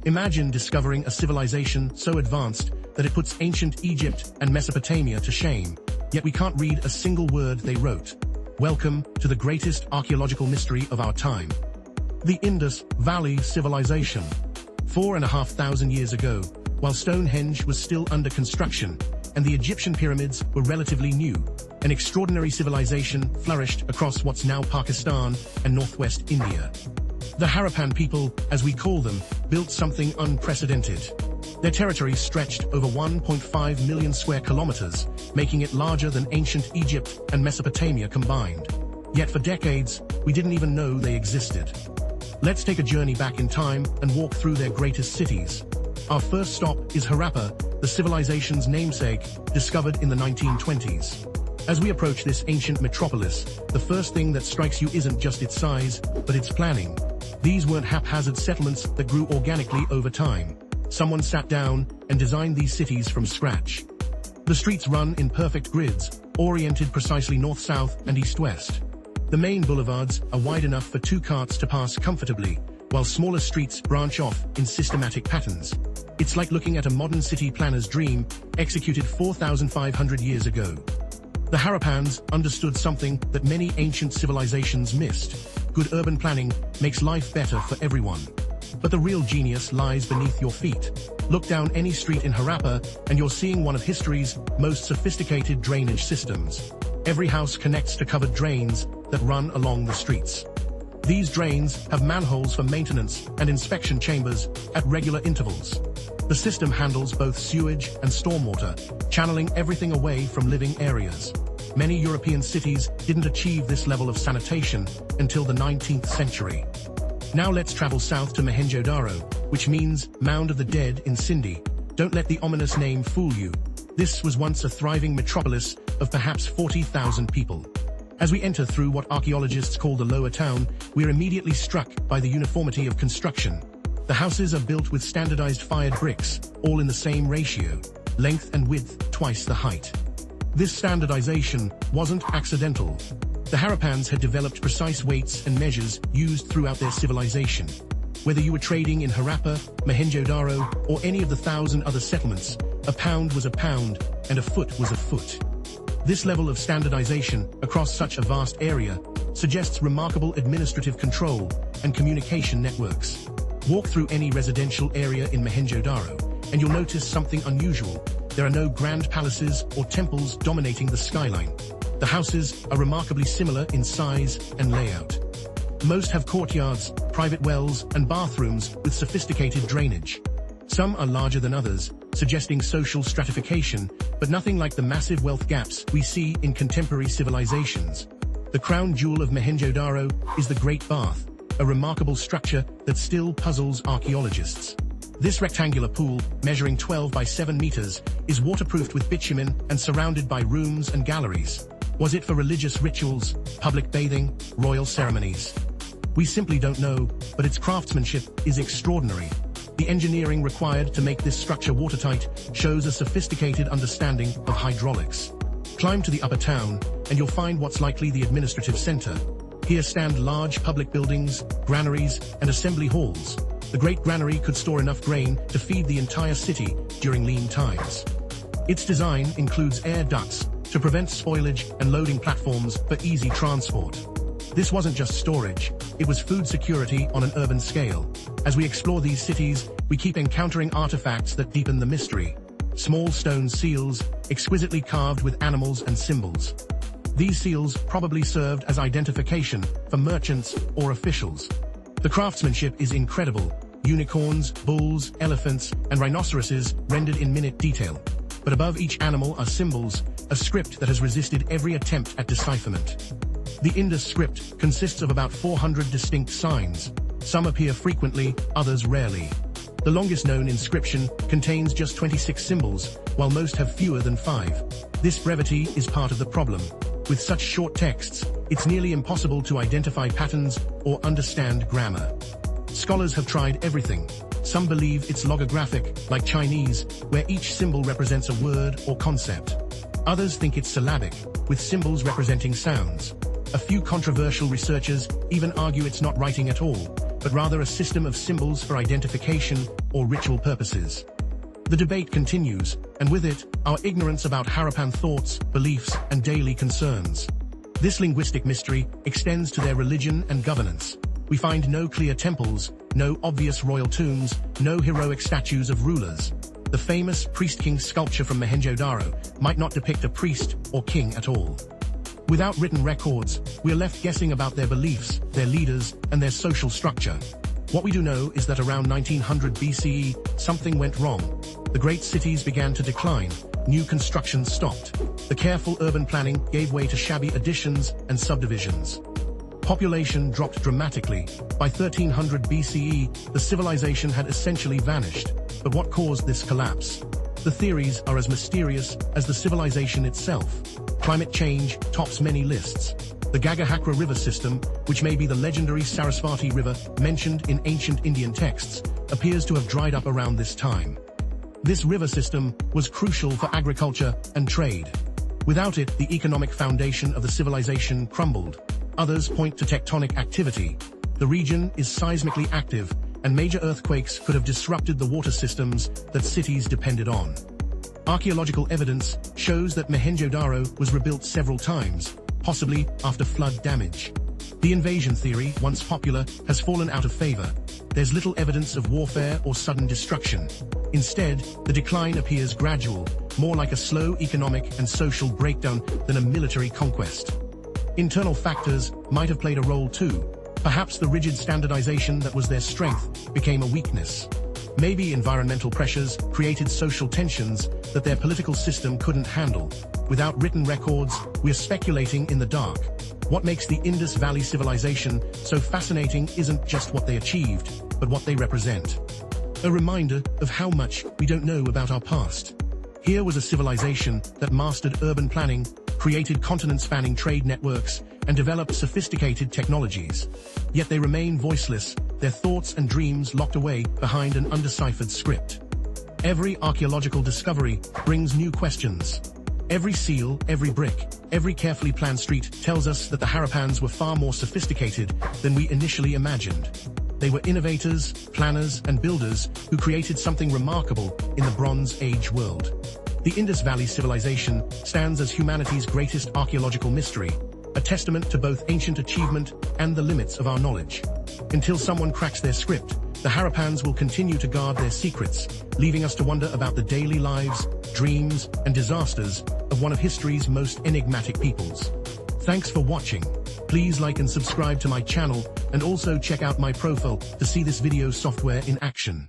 Imagine discovering a civilization so advanced that it puts ancient Egypt and Mesopotamia to shame, yet we can't read a single word they wrote. Welcome to the greatest archaeological mystery of our time. The Indus Valley Civilization. 4,500 years ago, while Stonehenge was still under construction, and the Egyptian pyramids were relatively new, an extraordinary civilization flourished across what's now Pakistan and northwest India. The Harappan people, as we call them, built something unprecedented. Their territory stretched over 1.5 million square kilometers, making it larger than ancient Egypt and Mesopotamia combined. Yet for decades, we didn't even know they existed. Let's take a journey back in time and walk through their greatest cities. Our first stop is Harappa, the civilization's namesake, discovered in the 1920s. As we approach this ancient metropolis, the first thing that strikes you isn't just its size, but its planning. These weren't haphazard settlements that grew organically over time. Someone sat down and designed these cities from scratch. The streets run in perfect grids, oriented precisely north-south and east-west. The main boulevards are wide enough for two carts to pass comfortably, while smaller streets branch off in systematic patterns. It's like looking at a modern city planner's dream, executed 4,500 years ago. The Harappans understood something that many ancient civilizations missed. Good urban planning makes life better for everyone. But the real genius lies beneath your feet. Look down any street in Harappa and you're seeing one of history's most sophisticated drainage systems. Every house connects to covered drains that run along the streets. These drains have manholes for maintenance and inspection chambers at regular intervals. The system handles both sewage and stormwater, channeling everything away from living areas. Many European cities didn't achieve this level of sanitation until the 19th century. Now let's travel south to Mohenjo-Daro, which means Mound of the Dead in Sindhi. Don't let the ominous name fool you. This was once a thriving metropolis of perhaps 40,000 people. As we enter through what archaeologists call the lower town, we're immediately struck by the uniformity of construction. The houses are built with standardized fired bricks, all in the same ratio, length and width twice the height. This standardization wasn't accidental. The Harappans had developed precise weights and measures used throughout their civilization. Whether you were trading in Harappa, Mohenjo-Daro, or any of the 1,000 other settlements, a pound was a pound, and a foot was a foot. This level of standardization across such a vast area suggests remarkable administrative control and communication networks. Walk through any residential area in Mohenjo-Daro, and you'll notice something unusual. There are no grand palaces or temples dominating the skyline. The houses are remarkably similar in size and layout. Most have courtyards, private wells, and bathrooms with sophisticated drainage. Some are larger than others, suggesting social stratification, but nothing like the massive wealth gaps we see in contemporary civilizations. The crown jewel of Mohenjo-Daro is the Great Bath, a remarkable structure that still puzzles archaeologists. This rectangular pool, measuring 12 by 7 meters, is waterproofed with bitumen and surrounded by rooms and galleries. Was it for religious rituals, public bathing, royal ceremonies? We simply don't know, but its craftsmanship is extraordinary. The engineering required to make this structure watertight shows a sophisticated understanding of hydraulics. Climb to the upper town, and you'll find what's likely the administrative center. Here stand large public buildings, granaries, and assembly halls. The Great Granary could store enough grain to feed the entire city during lean times. Its design includes air ducts to prevent spoilage and loading platforms for easy transport. This wasn't just storage, it was food security on an urban scale. As we explore these cities, we keep encountering artifacts that deepen the mystery. Small stone seals, exquisitely carved with animals and symbols. These seals probably served as identification for merchants or officials. The craftsmanship is incredible. Unicorns, bulls, elephants, and rhinoceroses rendered in minute detail. But above each animal are symbols, a script that has resisted every attempt at decipherment. The Indus script consists of about 400 distinct signs. Some appear frequently, others rarely. The longest known inscription contains just 26 symbols, while most have fewer than 5. This brevity is part of the problem. With such short texts, it's nearly impossible to identify patterns or understand grammar. Scholars have tried everything. Some believe it's logographic, like Chinese, where each symbol represents a word or concept. Others think it's syllabic, with symbols representing sounds. A few controversial researchers even argue it's not writing at all, but rather a system of symbols for identification or ritual purposes. The debate continues, and with it, our ignorance about Harappan thoughts, beliefs, and daily concerns. This linguistic mystery extends to their religion and governance. We find no clear temples, no obvious royal tombs, no heroic statues of rulers. The famous priest-king sculpture from Mohenjo-daro might not depict a priest or king at all. Without written records, we are left guessing about their beliefs, their leaders, and their social structure. What we do know is that around 1900 BCE, something went wrong. The great cities began to decline, new construction stopped. The careful urban planning gave way to shabby additions and subdivisions. Population dropped dramatically. By 1300 BCE, the civilization had essentially vanished. But what caused this collapse? The theories are as mysterious as the civilization itself. Climate change tops many lists. The Gagahakra river system, which may be the legendary Sarasvati River mentioned in ancient Indian texts, appears to have dried up around this time. This river system was crucial for agriculture and trade. Without it, the economic foundation of the civilization crumbled. Others point to tectonic activity. The region is seismically active, and major earthquakes could have disrupted the water systems that cities depended on. Archaeological evidence shows that Mohenjo-daro was rebuilt several times, possibly after flood damage. The invasion theory, once popular, has fallen out of favor. There's little evidence of warfare or sudden destruction. Instead, the decline appears gradual, more like a slow economic and social breakdown than a military conquest. Internal factors might have played a role too. Perhaps the rigid standardization that was their strength became a weakness. Maybe environmental pressures created social tensions that their political system couldn't handle. Without written records, we're speculating in the dark. What makes the Indus Valley Civilization so fascinating isn't just what they achieved, but what they represent. A reminder of how much we don't know about our past. Here was a civilization that mastered urban planning, created continent-spanning trade networks, and developed sophisticated technologies. Yet they remain voiceless, their thoughts and dreams locked away behind an undeciphered script. Every archaeological discovery brings new questions. Every seal, every brick, every carefully planned street tells us that the Harappans were far more sophisticated than we initially imagined. They were innovators, planners, and builders who created something remarkable in the Bronze Age world. The Indus Valley Civilization stands as humanity's greatest archaeological mystery, a testament to both ancient achievement and the limits of our knowledge. Until someone cracks their script, the Harappans will continue to guard their secrets, leaving us to wonder about the daily lives, dreams, and disasters of one of history's most enigmatic peoples. Thanks for watching. Please like and subscribe to my channel, and also check out my profile to see this video software in action.